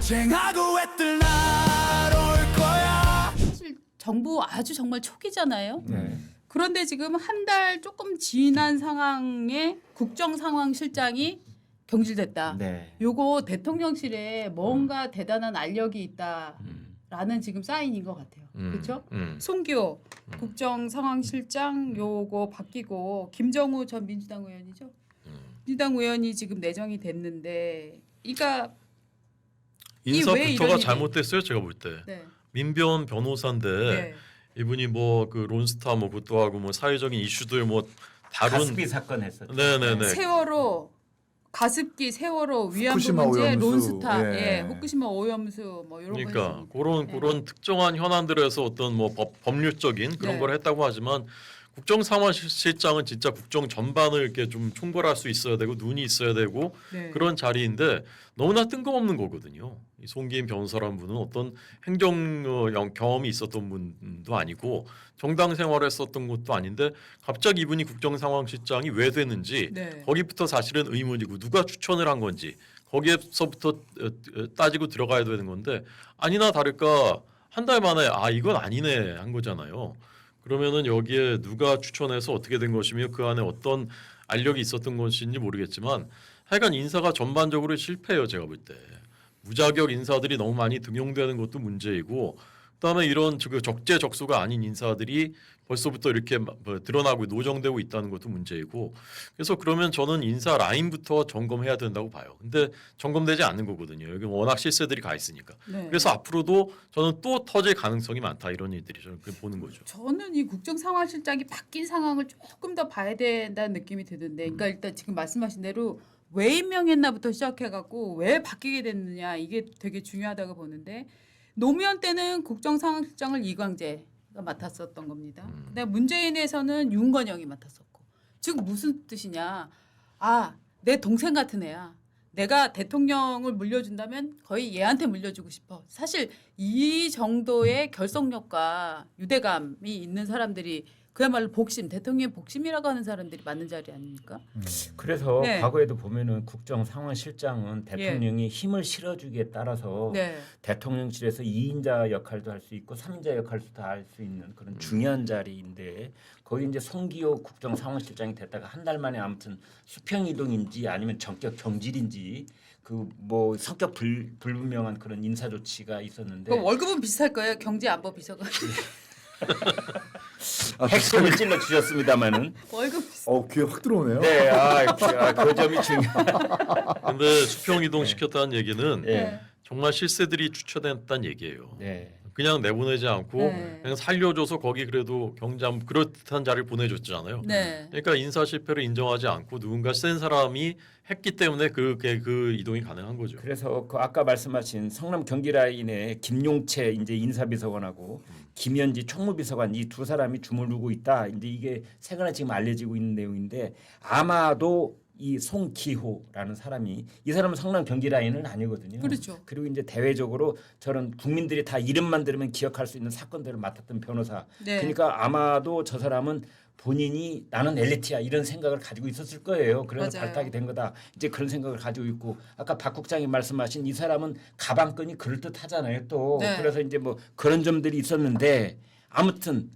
쟁하고 애들 날 올 거야. 사실 정부 아주 정말 초기잖아요. 네. 그런데 지금 한 달 조금 지난 상황에 국정상황실장이 경질됐다. 네. 요거 대통령실에 뭔가 대단한 알력이 있다라는 지금 사인인 것 같아요. 그렇죠? 송기호 국정상황실장 요거 바뀌고 김정우 전 민주당 의원이죠. 민주당 의원이 지금 내정이 됐는데, 그러니까 인사부터가 이런 잘못됐어요. 제가 볼 때. 네. 민변 변호사인데 네. 이분이 뭐 그 론스타 뭐 그것도 하고 뭐 사회적인 이슈들 뭐 다룬 가스비 사건 했었죠. 네네네. 세월호 가습기, 세월호 위안부 후쿠시마 문제, 오염수. 론스타, 예. 예, 후쿠시마 오염수 뭐 이런 거 그러니까 있습니다. 그런 특정한 현안들에서 어떤 뭐 법률적인 그런 네. 걸 했다고 하지만 국정상황실장은 진짜 국정 전반을 이렇게 좀 총괄할 수 있어야 되고 눈이 있어야 되고 네. 그런 자리인데 너무나 뜬금없는 거거든요. 이 송기인 변호사라는 분은 어떤 행정 경험이 있었던 분도 아니고 정당 생활했었던 것도 아닌데 갑자기 이분이 국정상황실장이 왜 되는지 네. 거기부터 사실은 의문이고 누가 추천을 한 건지 거기에서부터 따지고 들어가야 되는 건데 아니나 다를까 한 달 만에 아 이건 아니네 한 거잖아요. 그러면은 여기에 누가 추천해서 어떻게 된 것이며 그 안에 어떤 알력이 있었던 것인지 모르겠지만 하여간 인사가 전반적으로 실패해요. 제가 볼 때. 무자격 인사들이 너무 많이 등용되는 것도 문제이고 그다음에 이런 적재적소가 아닌 인사들이 벌써부터 이렇게 드러나고 노정되고 있다는 것도 문제이고 그래서 그러면 저는 인사 라인부터 점검해야 된다고 봐요. 근데 점검되지 않는 거거든요. 여기 워낙 실세들이 가 있으니까. 네. 그래서 앞으로도 저는 또 터질 가능성이 많다 이런 일들이 저는 보는 거죠. 저는 이 국정상황실장이 바뀐 상황을 조금 더 봐야 된다는 느낌이 드는데, 그러니까 일단 지금 말씀하신 대로 왜 임명했나부터 시작해갖고 왜 바뀌게 됐느냐 이게 되게 중요하다고 보는데, 노무현 때는 국정상황실장을 이광재가 맡았었던 겁니다. 그다음 문재인에서는 윤건영이 맡았었고, 즉 무슨 뜻이냐? 아, 내 동생 같은 애야. 내가 대통령을 물려준다면 거의 얘한테 물려주고 싶어. 사실 이 정도의 결속력과 유대감이 있는 사람들이 그야말로 복심, 대통령의 복심이라고 하는 사람들이 맞는 자리 아닙니까? 그래서 네. 과거에도 보면은 국정상황실장은 대통령이 힘을 실어주기에 따라서 네. 대통령실에서 2인자 역할도 할 수 있고 3인자 역할도 다 할 수 있는 그런 중요한 자리인데 거기 이제 송기호 국정상황실장이 됐다가 한 달 만에 아무튼 수평 이동인지 아니면 전격 경질인지 그 뭐 성격 불분명한 그런 인사 조치가 있었는데 그 월급은 비슷할 거예요. 경제안보 비서가. 핵심을 찔러 주셨습니다만은 월급 비슷. 귀에 확 들어오네요. 네, 그 점이 중요. 근데 수평 이동 시켰다는 얘기는 네. 정말 실세들이 추천했다는 얘기예요. 네. 그냥 내보내지 않고 네. 그냥 살려줘서 거기 그래도 경장 그렇듯한 자리를 보내줬잖아요. 네. 그러니까 인사 실패를 인정하지 않고 누군가 센 사람이 했기 때문에 그게 그 이동이 가능한 거죠. 그래서 그 아까 말씀하신 성남 경기 라인에 김용채 이제 인사비서관하고 김현지 총무비서관 이 두 사람이 주무르고 있다. 이제 이게 최근에 지금 알려지고 있는 내용인데 아마도 이 송기호라는 사람이 이 사람은 성남 경기 라인은 아니거든요. 그렇죠. 그리고 이제 대외적으로 저런 국민들이 다 이름만 들으면 기억할 수 있는 사건들을 맡았던 변호사. 네. 그러니까 아마도 저 사람은 본인이 나는 엘리트야 이런 생각을 가지고 있었을 거예요. 그래서 맞아요. 발탁이 된 거다. 이제 그런 생각을 가지고 있고 아까 박 국장이 말씀하신 이 사람은 가방끈이 그럴듯하잖아요. 또 네. 그래서 이제 뭐 그런 점들이 있었는데 아무튼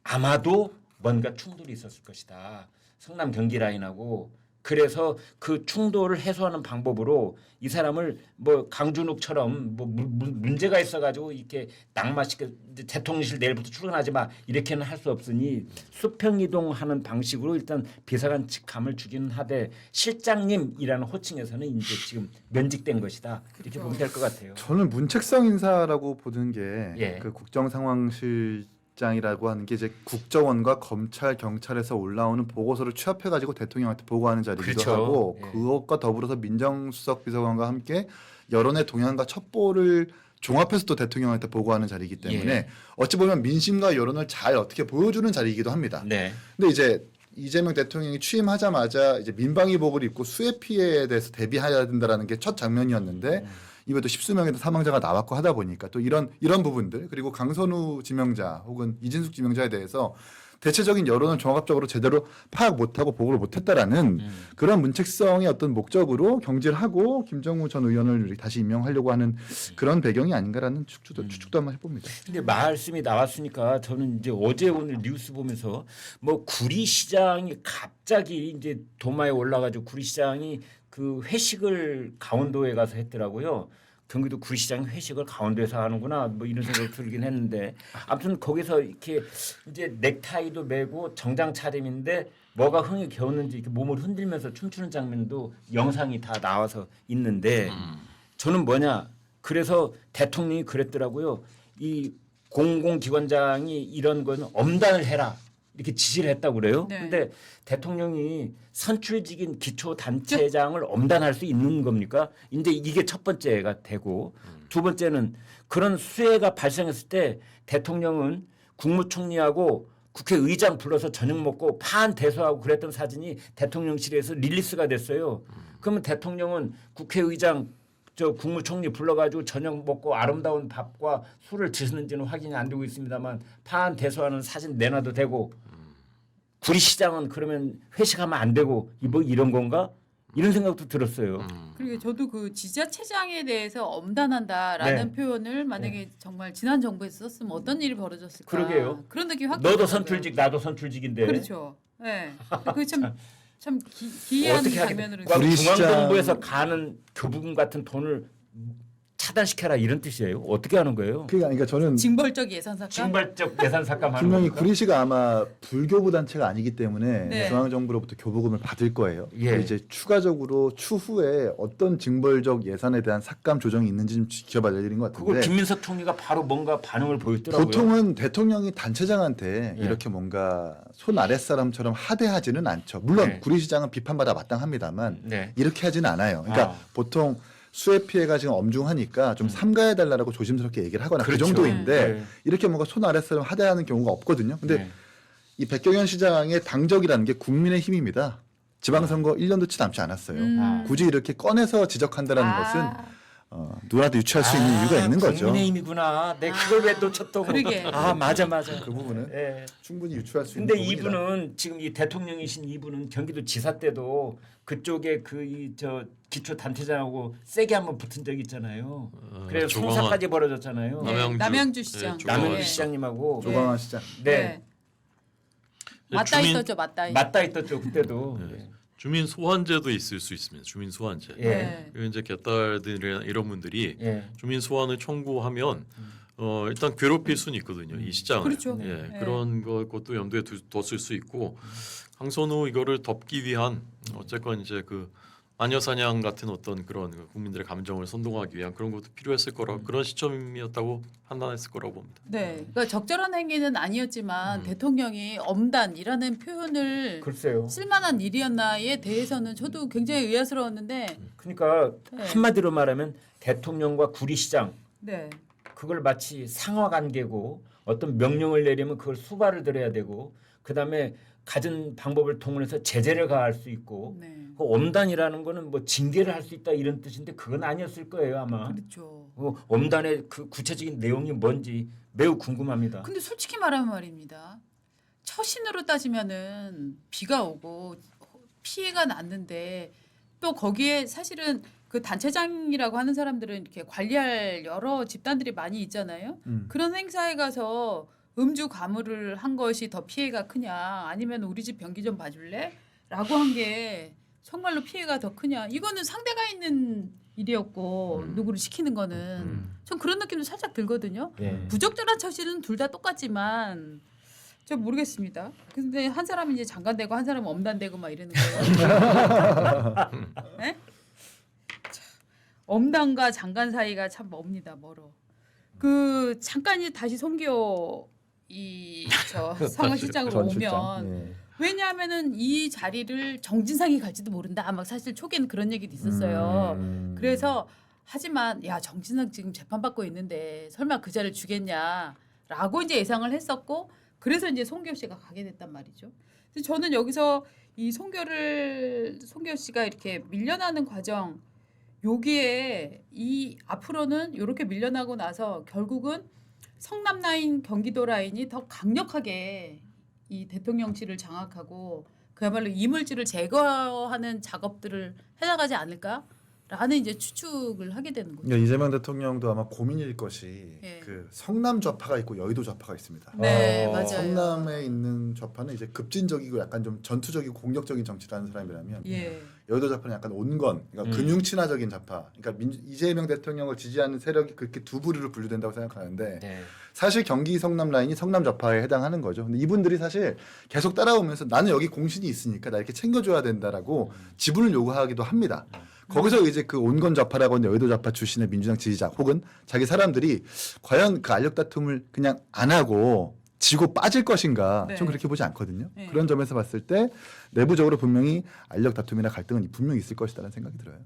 아마도 뭔가 충돌이 있었을 것이다. 성남 경기 라인하고 그래서 그 충돌을 해소하는 방법으로 이 사람을 뭐 강준욱처럼 뭐 문제가 있어가지고 이렇게 낙마시켜 대통령실 내일부터 출근하지 마 이렇게는 할 수 없으니 수평 이동하는 방식으로 일단 비서관 직함을 주기는 하되 실장님이라는 호칭에서는 이제 지금 면직된 것이다 이렇게 보면 될 것 같아요. 저는 문책상 인사라고 보는 게 예. 그 국정상황실장이라고 하는 게 이제 국정원과 검찰, 경찰에서 올라오는 보고서를 취합해가지고 대통령한테 보고하는 자리이기도 그렇죠. 하고 예. 그것과 더불어서 민정수석 비서관과 함께 여론의 동향과 첩보를 종합해서 또 대통령한테 보고하는 자리이기 때문에 예. 어찌 보면 민심과 여론을 잘 어떻게 보여주는 자리이기도 합니다. 네. 근데 이제 이재명 대통령이 취임하자마자 이제 민방위복을 입고 수해 피해에 대해서 대비해야 된다라는 게 첫 장면이었는데 이번에도 십수명의 사망자가 나왔고 하다 보니까 또 이런 부분들 그리고 강선우 지명자 혹은 이진숙 지명자에 대해서 대체적인 여론을 종합적으로 제대로 파악 못하고 보고를 못했다라는 그런 문책성의 어떤 목적으로 경질을 하고 김정우 전 의원을 다시 임명하려고 하는 그런 배경이 아닌가라는 추측도 한번 해봅니다. 근데 말씀이 나왔으니까 저는 이제 어제 오늘 뉴스 보면서 뭐 구리시장이 갑자기 이제 도마에 올라가지고 구리시장이 그 회식을 강원도에 가서 했더라고요. 경기도 구리시장이 회식을 강원도에서 하는구나 뭐 이런 생각이 들긴 했는데 아무튼 거기서 이렇게 이제 넥타이도 매고 정장 차림인데 뭐가 흥이 겨웠는지 이렇게 몸을 흔들면서 춤추는 장면도 영상이 다 나와서 있는데 저는 뭐냐 그래서 대통령이 그랬더라고요. 이 공공기관장이 이런 건 엄단을 해라 이렇게 지시를 했다고 그래요. 네. 근데 대통령이 선출직인 기초단체장을 엄단할 수 있는 겁니까? 이제 이게 첫 번째가 되고 두 번째는 그런 수해가 발생했을 때 대통령은 국무총리하고 국회의장 불러서 저녁 먹고 파안대소하고 그랬던 사진이 대통령실에서 릴리스가 됐어요. 그러면 대통령은 국회의장 저 국무총리 불러가지고 저녁 먹고 아름다운 밥과 술을 드시는지는 확인이 안 되고 있습니다만 파안대소하는 사진 내놔도 되고 구리시장은 그러면 회식하면 안 되고 뭐 이런 건가? 이런 생각도 들었어요. 그리고 저도 그 지자체장에 대해서 엄단한다라는 네. 표현을 만약에 정말 지난 정부에서 썼으면 어떤 일이 벌어졌을까? 그러게요. 그런 느낌이 확 너도 들더라고요. 선출직 나도 선출직인데 그렇죠. 네. 그참 기이한 어떻게 장면으로. 하겠다. 구리시장- 중앙정부에서 가는 교부금 같은 돈을 차단시켜라 이런 뜻이에요. 어떻게 하는 거예요? 그러니까 저는 징벌적 예산 삭감. 징발적 예산 삭감하는 분명히 겁니까? 구리시가 아마 불교부 단체가 아니기 때문에 네. 중앙정부로부터 교부금을 받을 거예요. 예. 이제 추가적으로 추후에 어떤 징벌적 예산에 대한 삭감 조정이 있는지 좀 지켜봐야 될 일인 것 그걸 같은데 김민석 총리가 바로 뭔가 반응을 보였더라고요. 보통은 대통령이 단체장한테 예. 이렇게 뭔가 손 아랫사람처럼 하대하지는 않죠. 물론 네. 구리시장은 비판받아 마땅합니다만 네. 이렇게 하지는 않아요. 그러니까 아. 보통 수해 피해가 지금 엄중하니까 좀 삼가해달라고 조심스럽게 얘기를 하거나 그렇죠. 그 정도인데 네. 이렇게 뭔가 손 아랫사람 하대하는 경우가 없거든요. 근데 네. 이 백경현 시장의 당적이라는 게 국민의 힘입니다. 지방선거 1년도 채 남지 않았어요. 굳이 이렇게 꺼내서 지적한다라는 것은 누구라도 유추할 수 있는 이유가 있는 거죠. 국민의힘이구나. 내 그걸 왜 놓쳤던 그러게. 아 맞아. 그 부분은 예. 충분히 유추할 수 있는 근데 부분이다. 이분은 지금 이 대통령이신 이분은 경기도 지사 때도 그쪽에 그 이 저 기초 단체장하고 세게 한번 붙은 적 있잖아요. 그래서 조광환. 송사까지 벌어졌잖아요. 남양주. 남양주 시장. 네, 조광환 남양주 네. 시장님하고 조광환 시장. 네. 맞다이 주민- 떴죠, 맞다이. 맞다 있었죠 그때도. 네. 주민 소환제도 있을 수 있습니다. 주민 소환제. 예. 네. 그리고 이제 개딸들이나 이런 분들이 예. 주민 소환을 청구하면 일단 괴롭힐 수는 있거든요. 이 시장을. 그렇죠. 예, 네. 그런 것도 염두에 뒀을 수 있고 강선우 이거를 덮기 위한 어쨌건 이제 그 마녀 사냥 같은 어떤 그런 국민들의 감정을 선동하기 위한 그런 것도 필요했을 거라고 그런 시점이었다고 판단했을 거라고 봅니다. 네. 그러니까 적절한 행위는 아니었지만 대통령이 엄단이라는 표현을 글쎄요. 쓸만한 일이었나에 대해서는 저도 굉장히 의아스러웠는데 그러니까 네. 한마디로 말하면 대통령과 구리시장 네. 그걸 마치 상하 관계고 어떤 명령을 내리면 그걸 수발을 들어야 되고 그다음에 가진 방법을 동원해서 제재를 가할 수 있고 네. 그 엄단이라는 거는 뭐 징계를 할 수 있다 이런 뜻인데 그건 아니었을 거예요 아마. 그렇죠. 엄단의 그 구체적인 내용이 뭔지 매우 궁금합니다. 근데 솔직히 말하면 말입니다. 처신으로 따지면은 비가 오고 피해가 났는데 또 거기에 사실은 그 단체장이라고 하는 사람들은 이렇게 관리할 여러 집단들이 많이 있잖아요. 그런 행사에 가서 음주 가물을 한 것이 더 피해가 크냐 아니면 우리 집 변기 좀 봐줄래? 라고 한 게 정말로 피해가 더 크냐 이거는 상대가 있는 일이었고 누구를 시키는 거는 전 그런 느낌도 살짝 들거든요. 예. 부적절한 처신은 둘 다 똑같지만 저 모르겠습니다. 근데 한 사람은 이제 장관 되고 한 사람은 엄단 되고 막 이러는 거예요. 네? 참, 엄단과 장관 사이가 참 멉니다. 멀어. 그 잠깐 이제 다시 송기호 이저 상황실장으로 전 오면 실장. 예. 왜냐하면은 이 자리를 정진상이 갈지도 모른다. 막 사실 초기에는 그런 얘기도 있었어요. 그래서 하지만 야 정진상 지금 재판받고 있는데 설마 그 자리를 주겠냐라고 이제 예상을 했었고 그래서 이제 송기호 씨가 가게 됐단 말이죠. 그래서 저는 여기서 이 송기호 씨가 이렇게 밀려나는 과정 여기에 이 앞으로는 이렇게 밀려나고 나서 결국은 성남 라인 경기도 라인이 더 강력하게 이 대통령실을 장악하고 그야말로 이물질을 제거하는 작업들을 해나가지 않을까라는 이제 추측을 하게 되는 거죠. 그러니까 이재명 대통령도 아마 고민일 것이 예. 그 성남 좌파가 있고 여의도 좌파가 있습니다. 네, 어, 맞아요. 성남에 있는 좌파는 이제 급진적이고 약간 좀 전투적이고 공격적인 정치를 하는 사람이라면 예. 여의도 좌파는 약간 온건, 그러니까 근육 친화적인 좌파. 그러니까 이재명 대통령을 지지하는 세력이 그렇게 두 부류로 분류된다고 생각하는데 네. 사실 경기 성남 라인이 성남 좌파에 해당하는 거죠. 근데 이분들이 사실 계속 따라오면서 나는 여기 공신이 있으니까 나 이렇게 챙겨줘야 된다라고 지분을 요구하기도 합니다. 거기서 이제 그 온건 좌파라고 하는 여의도 좌파 출신의 민주당 지지자 혹은 자기 사람들이 과연 그 알력 다툼을 그냥 안 하고 지고 빠질 것인가 네. 좀 그렇게 보지 않거든요. 네. 그런 점에서 봤을 때 내부적으로 분명히 알력 다툼이나 갈등은 분명히 있을 것이라는 생각이 들어요.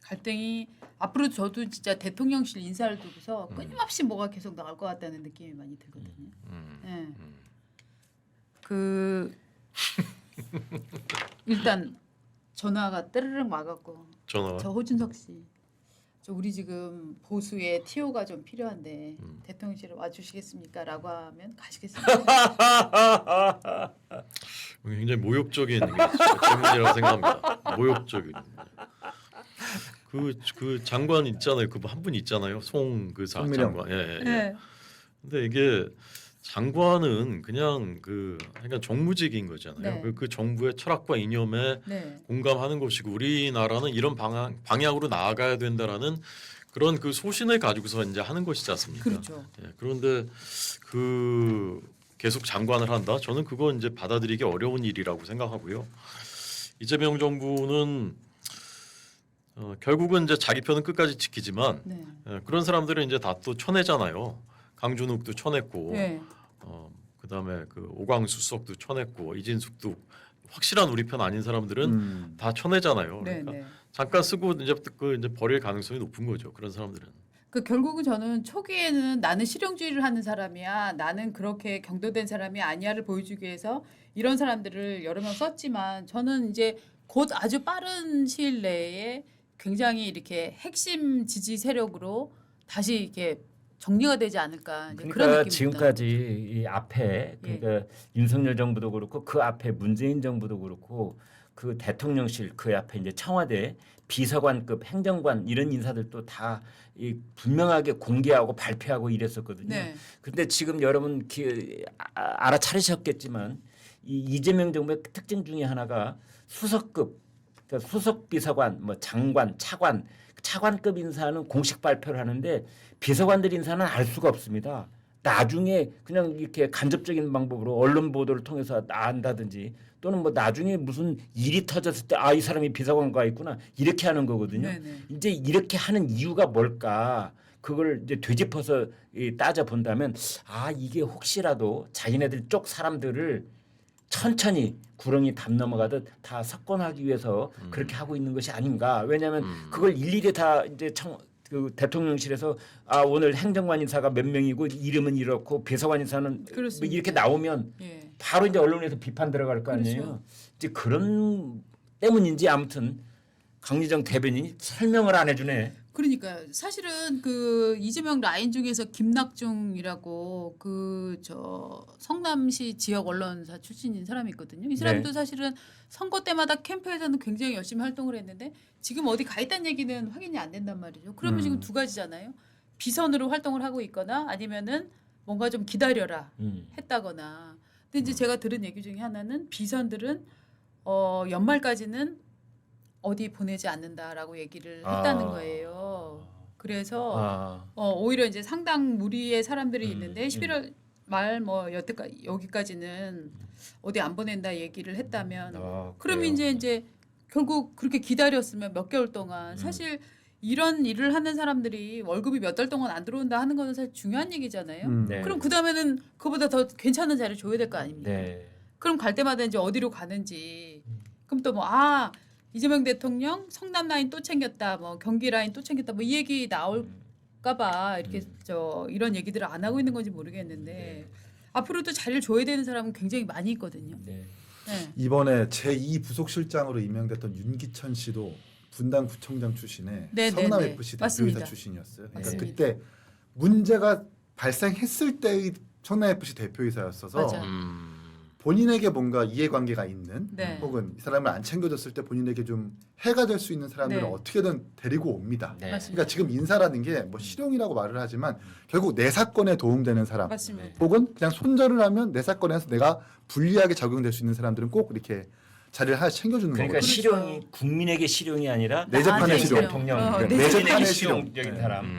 갈등이 앞으로 저도 진짜 대통령실 인사를 두고서 끊임없이 뭐가 계속 나올 것 같다는 느낌이 많이 들거든요. 예. 그 일단 전화가 뜨르륵 와갖고 전화. 저 호준석 씨, 저 우리 지금 보수의 티오가 좀 필요한데 대통령실에 와주시겠습니까?라고 하면 가시겠습니까? 굉장히 모욕적인 질문이라고 생각합니다. 모욕적인. 그 장관 있잖아요. 그 한 분 있잖아요. 송그사 송민영. 장관. 예. 네. 근데 이게 장관은 그냥 그러니까 정무직인 거잖아요. 네. 그 정부의 철학과 이념에 네. 공감하는 것이고 우리나라는 이런 방향으로 나아가야 된다라는 그런 그 소신을 가지고서 이제 하는 것이지 않습니까? 그렇죠. 예, 그런데 그 계속 장관을 한다. 저는 그거 이제 받아들이기 어려운 일이라고 생각하고요. 이재명 정부는 결국은 이제 자기 편은 끝까지 지키지만 네. 그런 사람들은 이제 다 또 쳐내잖아요. 강준욱도 쳐냈고, 네. 그다음에 그 오광수 수석도 쳐냈고, 이진숙도 확실한 우리 편 아닌 사람들은 다 쳐내잖아요. 네. 그러니까 네. 잠깐 쓰고 이제 버릴 가능성이 높은 거죠. 그런 사람들은. 그 결국은 저는 초기에는 나는 실용주의를 하는 사람이야, 나는 그렇게 경도된 사람이 아니야를 보여주기 위해서 이런 사람들을 여러 명 썼지만 저는 이제 곧 아주 빠른 시일 내에 굉장히 이렇게 핵심 지지 세력으로 다시 이렇게 정리가 되지 않을까 이제 그런 그러니까 느낌입니다. 지금까지 이 앞에 그러니까 윤석열 정부도 그렇고 그 앞에 문재인 정부도 그렇고 그 대통령실 그 앞에 이제 청와대 비서관급 행정관 이런 인사들도 다 이 분명하게 공개하고 발표하고 이랬었거든요. 네. 근데 지금 여러분 알아차리셨겠지만 이 이재명 정부의 특징 중에 하나가 수석급, 그러니까 수석 비서관, 뭐 장관, 차관급 인사는 공식 발표를 하는데 비서관들 인사는 알 수가 없습니다. 나중에 그냥 이렇게 간접적인 방법으로 언론 보도를 통해서 안다든지 또는 뭐 나중에 무슨 일이 터졌을 때 이 사람이 비서관과 있구나 이렇게 하는 거거든요. 네네. 이제 이렇게 하는 이유가 뭘까? 그걸 이제 되짚어서 따져 본다면 이게 혹시라도 자기네들 쪽 사람들을 천천히 구렁이 담 넘어가듯 다 석권하기 위해서 그렇게 하고 있는 것이 아닌가? 왜냐하면 그걸 일일이 다 이제 그 대통령실에서 오늘 행정관 인사가 몇 명이고 이름은 이렇고 비서관 인사는 뭐 그렇습니다. 이렇게 나오면 예. 바로 이제 언론에서 비판 들어갈 거 아니에요. 그렇죠. 이제 그런 때문인지 아무튼 강미정 대변인이 설명을 안 해주네. 그러니까 사실은 그 이재명 라인 중에서 김낙중이라고 그 저 성남시 지역 언론사 출신인 사람이 있거든요. 이 사람도 네. 사실은 선거 때마다 캠프에서는 굉장히 열심히 활동을 했는데 지금 어디 가 있다는 얘기는 확인이 안 된단 말이죠. 그러면 지금 두 가지잖아요. 비선으로 활동을 하고 있거나 아니면은 뭔가 좀 기다려라 했다거나. 근데 이제 제가 들은 얘기 중에 하나는 비선들은 연말까지는 어디 보내지 않는다라고 얘기를 했다는 거예요. 그래서 오히려 이제 상당 무리의 사람들이 있는데 11월 말 뭐 여기까지는 어디 안 보낸다 얘기를 했다면 그러면 이제 결국 그렇게 기다렸으면 몇 개월 동안 사실 이런 일을 하는 사람들이 월급이 몇 달 동안 안 들어온다 하는 거는 사실 중요한 얘기잖아요. 네. 그럼 그 다음에는 그보다 더 괜찮은 자리 줘야 될 거 아닙니까? 네. 그럼 갈 때마다 이제 어디로 가는지 그럼 또 뭐 이재명 대통령 성남 라인 또 챙겼다, 뭐 경기 라인 또 챙겼다, 뭐 이 얘기 나올까봐 이렇게 이런 얘기들을 안 하고 있는 건지 모르겠는데 앞으로도 자리를 줘야 되는 사람은 굉장히 많이 있거든요. 네. 네. 이번에 제2 부속실장으로 임명됐던 윤기천 씨도 분당구청장 출신의 네, 성남 네, 네. FC 맞습니다. 대표이사 출신이었어요. 그러니까 맞습니다. 그때 문제가 발생했을 때의 청라 FC 대표이사였어서 맞아. 본인에게 뭔가 이해관계가 있는 네. 혹은 이 사람을 안 챙겨줬을 때 본인에게 좀 해가 될 수 있는 사람들을 네. 어떻게든 데리고 옵니다. 네. 맞습니다. 그러니까 지금 인사라는 게 뭐 실용이라고 말을 하지만 결국 내 사건에 도움되는 사람 맞습니다. 혹은 그냥 손절을 하면 내 사건에서 내가 불리하게 적용될 수 있는 사람들은 꼭 이렇게 자리를 하나 챙겨주는 그러니까 거거든요. 실용이 국민에게 실용이 아니라 내 재판의 나한테 실용. 대통령 어, 그러니까 내 내 재판의 재판의 실용. 실용적인 네. 사람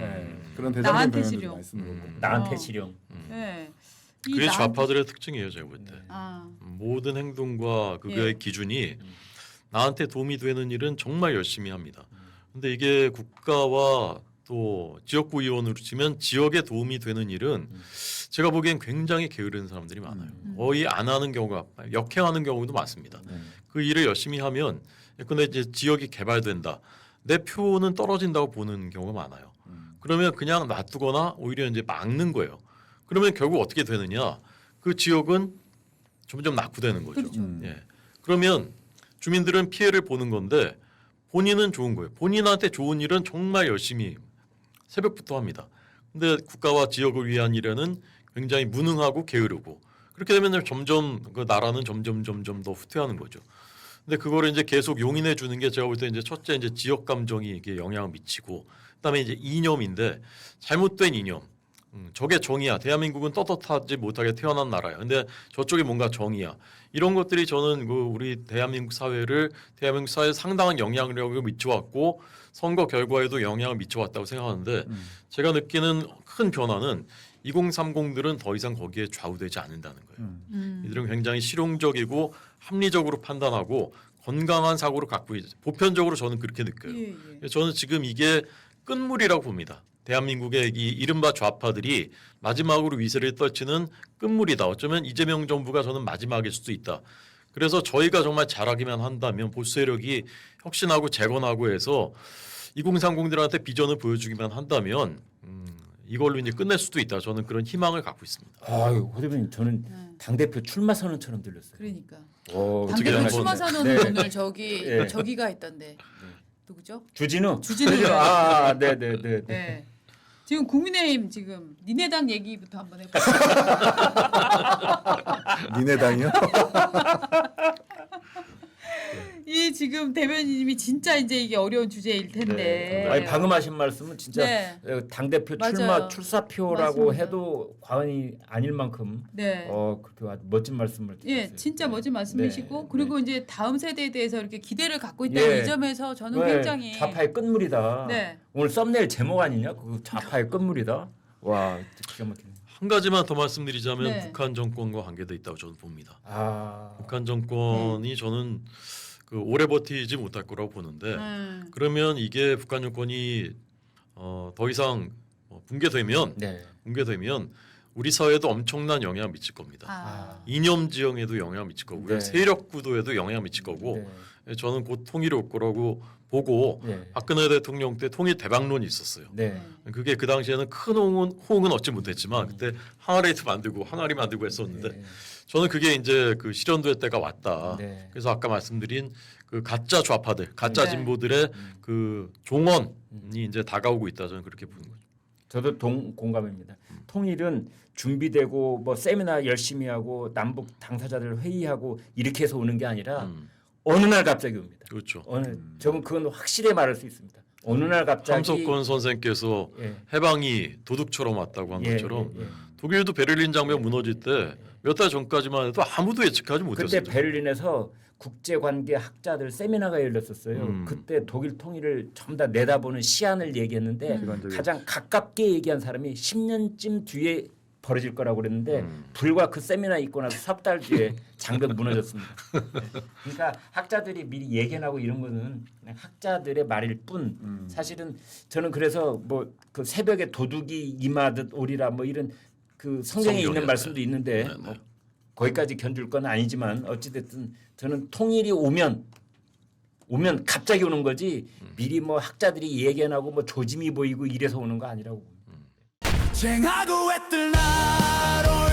그런 나한테 대장경 실용. 표현도 많이 쓰는 거고. 나한테 어. 실용. 네. 이 그게 나- 좌파들의 특징이에요, 제가 볼 때. 아, 모든 행동과 그거의 예. 기준이 나한테 도움이 되는 일은 정말 열심히 합니다. 근데 이게 국가와 또 지역구 의원으로 치면 지역에 도움이 되는 일은 제가 보기엔 굉장히 게으른 사람들이 많아요. 거의 안 하는 경우가 역행하는 경우도 많습니다. 그 일을 열심히 하면 근데 이제 지역이 개발된다. 내 표는 떨어진다고 보는 경우가 많아요. 그러면 그냥 놔두거나 오히려 이제 막는 거예요. 그러면 결국 어떻게 되느냐? 그 지역은 점점 낙후되는 거죠. 그렇죠. 예. 그러면 주민들은 피해를 보는 건데 본인은 좋은 거예요. 본인한테 좋은 일은 정말 열심히 새벽부터 합니다. 근데 국가와 지역을 위한 일에는 굉장히 무능하고 게으르고 그렇게 되면 점점 그 나라는 점점 더 후퇴하는 거죠. 근데 그거를 이제 계속 용인해 주는 게 제가 볼 때 이제 첫째 이제 지역 감정이 이게 영향을 미치고 그다음에 이제 이념인데 잘못된 이념. 저게 정의야. 대한민국은 떳떳하지 못하게 태어난 나라야. 근데 저쪽이 뭔가 정의야. 이런 것들이 저는 그 우리 대한민국 사회에 상당한 영향력을 미쳐왔고 선거 결과에도 영향을 미쳐왔다고 생각하는데 제가 느끼는 큰 변화는 2030들은 더 이상 거기에 좌우되지 않는다는 거예요. 이들은 굉장히 실용적이고 합리적으로 판단하고 건강한 사고를 갖고 보편적으로 저는 그렇게 느껴요. 예. 저는 지금 이게 끝물이라고 봅니다. 대한민국의 이 이른바 좌파들이 마지막으로 위세를 떨치는 끝물이다. 어쩌면 이재명 정부가 저는 마지막일 수도 있다. 그래서 저희가 정말 잘하기만 한다면 보수 세력이 혁신하고 재건하고 해서 2030들한테 비전을 보여주기만 한다면 이걸로 이제 끝낼 수도 있다. 저는 그런 희망을 갖고 있습니다. 아유, 호대표님 저는 당 대표 출마 선언처럼 들렸어요. 그러니까 어떻게 당대표 하는 출마 건데? 선언을 네. 오늘 저기 예. 저기가 했던데 누구죠? 주진우. 주진우. 아, 네네네. 네. 지금 국민의힘 지금 니네 당 얘기부터 한번 해볼까요? 니네 당이요? 이 지금 대변인님이 진짜 이제 이게 어려운 주제일 텐데. 네. 아니 방금 하신 말씀은 진짜 네. 당 대표 출마 맞아요. 출사표라고 맞습니다. 해도 과언이 아닐 만큼 네. 그렇게 아주 멋진 말씀을 예, 주셨어요. 진짜 멋진 말씀이시고 네. 그리고 이제 다음 세대에 대해서 이렇게 기대를 갖고 있다는 예. 이 점에서 저는 네, 굉장히 좌파의 끝물이다. 네. 오늘 썸네일 제목 아니냐? 그 좌파의 끝물이다. 와, 기가 막히네. 한 가지만 더 말씀드리자면 네. 북한 정권과 관계돼 있다고 저는 봅니다. 아, 북한 정권이 저는 그 오래 버티지 못할 거라고 보는데 그러면 이게 북한 정권이 더 이상 붕괴되면 네. 우리 사회에도 엄청난 영향을 미칠 겁니다. 아. 이념 지형에도 영향을 미칠 거고요. 네. 세력 구도에도 영향을 미칠 거고 저는 곧 통일이 올 거라고 보고 네. 박근혜 대통령 때 통일 대박론이 있었어요. 네. 그게 그 당시에는 큰 호응은 얻지 못했지만 그때 항아레이트 만들고 항아리 만들고 했었는데 네. 저는 그게 이제 그 실현될 때가 왔다. 네. 그래서 아까 말씀드린 그 가짜 좌파들, 가짜 네. 진보들의 그 종언이 이제 다가오고 있다. 저는 그렇게 보는 거죠. 저도 공감입니다. 통일은 준비되고 뭐 세미나 열심히 하고 남북 당사자들 회의하고 이렇게 해서 오는 게 아니라 어느 날 갑자기 옵니다. 그렇죠. 저는 그건 확실히 말할 수 있습니다. 어느 날 갑자기 함석권 선생께서 예. 해방이 도둑처럼 왔다고 한 예, 것처럼 예, 예. 독일도 베를린 장벽 무너질 때 몇 달 전까지만 해도 아무도 예측하지 그때 못했어요. 베를린에서 국제관계 학자들 세미나가 열렸었어요. 그때 독일 통일을 전부 다 내다보는 시안을 얘기했는데 가장 가깝게 얘기한 사람이 10년쯤 뒤에 벌어질 거라고 그랬는데 불과 그 세미나 있고 나서 석 달 뒤에 장벽 무너졌습니다. 그러니까 학자들이 미리 예견하고 이런 거는 그냥 학자들의 말일 뿐 사실은 저는 그래서 뭐 그 새벽에 도둑이 임하듯 오리라 뭐 이런 그 성경에 있는 성경에, 말씀도 있는데 네, 네. 뭐 거기까지 견줄 건 아니지만 어찌됐든 저는 통일이 오면 갑자기 오는 거지 미리 뭐 학자들이 예견하고 뭐 조짐이 보이고 이래서 오는 거 아니라고 봅니다. 쟁하고 애뜰 날